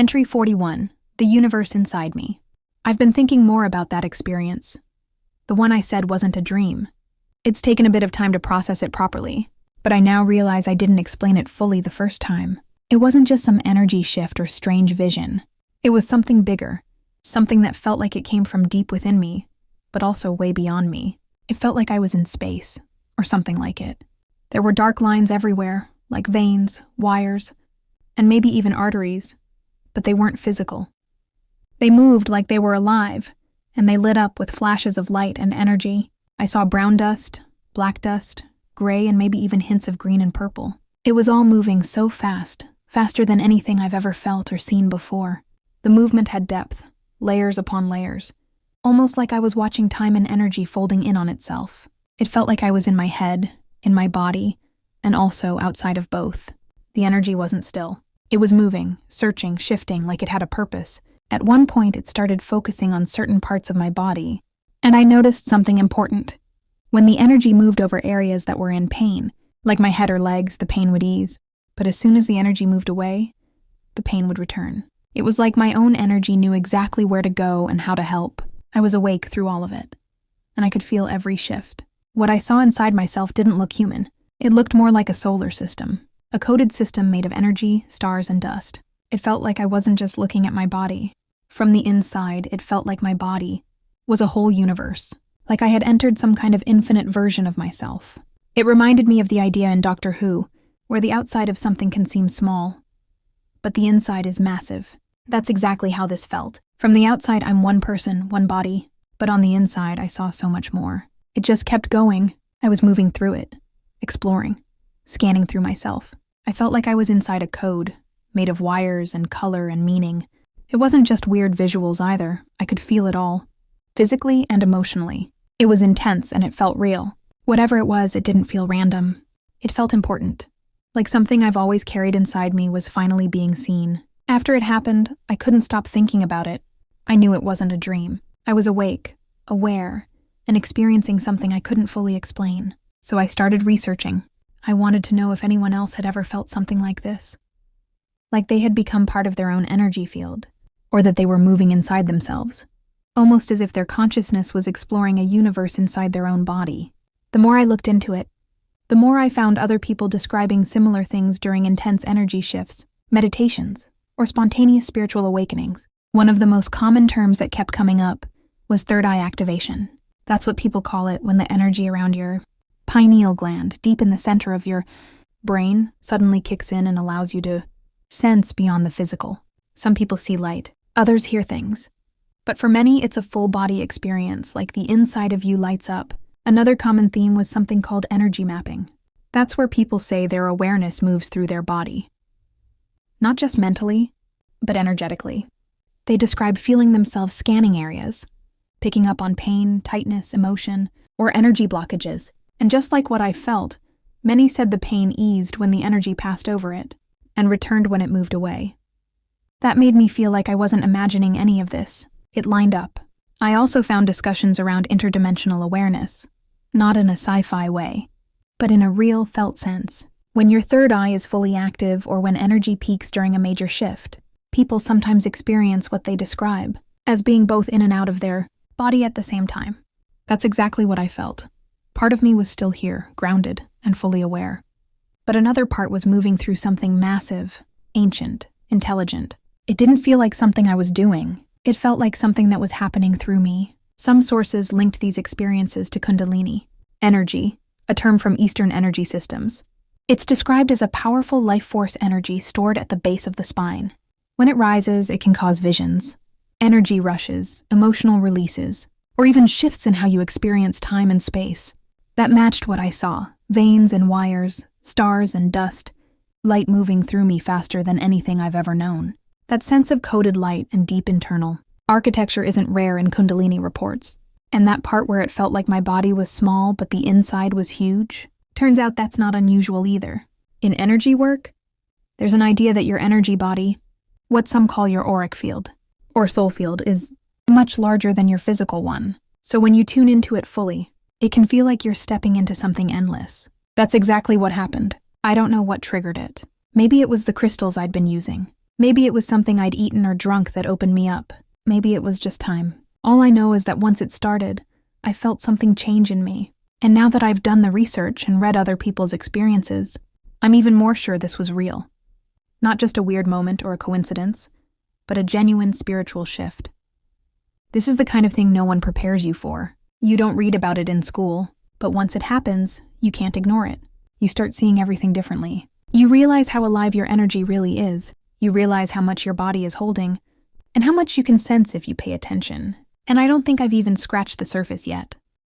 Entry 41. The universe inside me. I've been thinking more about that experience. The one I said wasn't a dream. It's taken a bit of time to process it properly, but I now realize I didn't explain it fully the first time. It wasn't just some energy shift or strange vision. It was something bigger, something that felt like it came from deep within me, but also way beyond me. It felt like I was in space, or something like it. There were dark lines everywhere, like veins, wires, and maybe even arteries, but they weren't physical. They moved like they were alive, and they lit up with flashes of light and energy. I saw brown dust, black dust, gray, and maybe even hints of green and purple. It was all moving so fast, faster than anything I've ever felt or seen before. The movement had depth, layers upon layers, almost like I was watching time and energy folding in on itself. It felt like I was in my head, in my body, and also outside of both. The energy wasn't still. It was moving, searching, shifting like it had a purpose. At one point, it started focusing on certain parts of my body, and I noticed something important. When the energy moved over areas that were in pain, like my head or legs, the pain would ease. But as soon as the energy moved away, the pain would return. It was like my own energy knew exactly where to go and how to help. I was awake through all of it, and I could feel every shift. What I saw inside myself didn't look human. It looked more like a solar system, a coded system made of energy, stars, and dust. It felt like I wasn't just looking at my body. From the inside, it felt like my body was a whole universe, like I had entered some kind of infinite version of myself. It reminded me of the idea in Doctor Who, where the outside of something can seem small, but the inside is massive. That's exactly how this felt. From the outside, I'm one person, one body, but on the inside, I saw so much more. It just kept going. I was moving through it, exploring, scanning through myself. I felt like I was inside a code, made of wires and color and meaning. It wasn't just weird visuals either. I could feel it all, physically and emotionally. It was intense and it felt real. Whatever it was, it didn't feel random. It felt important, like something I've always carried inside me was finally being seen. After it happened, I couldn't stop thinking about it. I knew it wasn't a dream. I was awake, aware, and experiencing something I couldn't fully explain. So I started researching. I wanted to know if anyone else had ever felt something like this. Like they had become part of their own energy field, or that they were moving inside themselves, almost as if their consciousness was exploring a universe inside their own body. The more I looked into it, the more I found other people describing similar things during intense energy shifts, meditations, or spontaneous spiritual awakenings. One of the most common terms that kept coming up was third eye activation. That's what people call it when the energy around your pineal gland, deep in the center of your brain, suddenly kicks in and allows you to sense beyond the physical. Some people see light, others hear things. But for many, it's a full-body experience, like the inside of you lights up. Another common theme was something called energy mapping. That's where people say their awareness moves through their body. Not just mentally, but energetically. They describe feeling themselves scanning areas, picking up on pain, tightness, emotion, or energy blockages. And just like what I felt, many said the pain eased when the energy passed over it, and returned when it moved away. That made me feel like I wasn't imagining any of this. It lined up. I also found discussions around interdimensional awareness, not in a sci-fi way, but in a real felt sense. When your third eye is fully active or when energy peaks during a major shift, people sometimes experience what they describe as being both in and out of their body at the same time. That's exactly what I felt. Part of me was still here, grounded and fully aware. But another part was moving through something massive, ancient, intelligent. It didn't feel like something I was doing. It felt like something that was happening through me. Some sources linked these experiences to kundalini, energy, a term from Eastern energy systems. It's described as a powerful life force energy stored at the base of the spine. When it rises, it can cause visions, energy rushes, emotional releases, or even shifts in how you experience time and space. That matched what I saw: veins and wires, stars and dust, light moving through me faster than anything I've ever known. That sense of coded light and deep internal architecture isn't rare in kundalini reports. And that part where it felt like my body was small but the inside was huge, turns out that's not unusual either. In energy work, there's an idea that your energy body, what some call your auric field, or soul field, is much larger than your physical one. So when you tune into it fully, it can feel like you're stepping into something endless. That's exactly what happened. I don't know what triggered it. Maybe it was the crystals I'd been using. Maybe it was something I'd eaten or drunk that opened me up. Maybe it was just time. All I know is that once it started, I felt something change in me. And now that I've done the research and read other people's experiences, I'm even more sure this was real. Not just a weird moment or a coincidence, but a genuine spiritual shift. This is the kind of thing no one prepares you for. You don't read about it in school, but once it happens, you can't ignore it. You start seeing everything differently. You realize how alive your energy really is. You realize how much your body is holding, and how much you can sense if you pay attention. And I don't think I've even scratched the surface yet.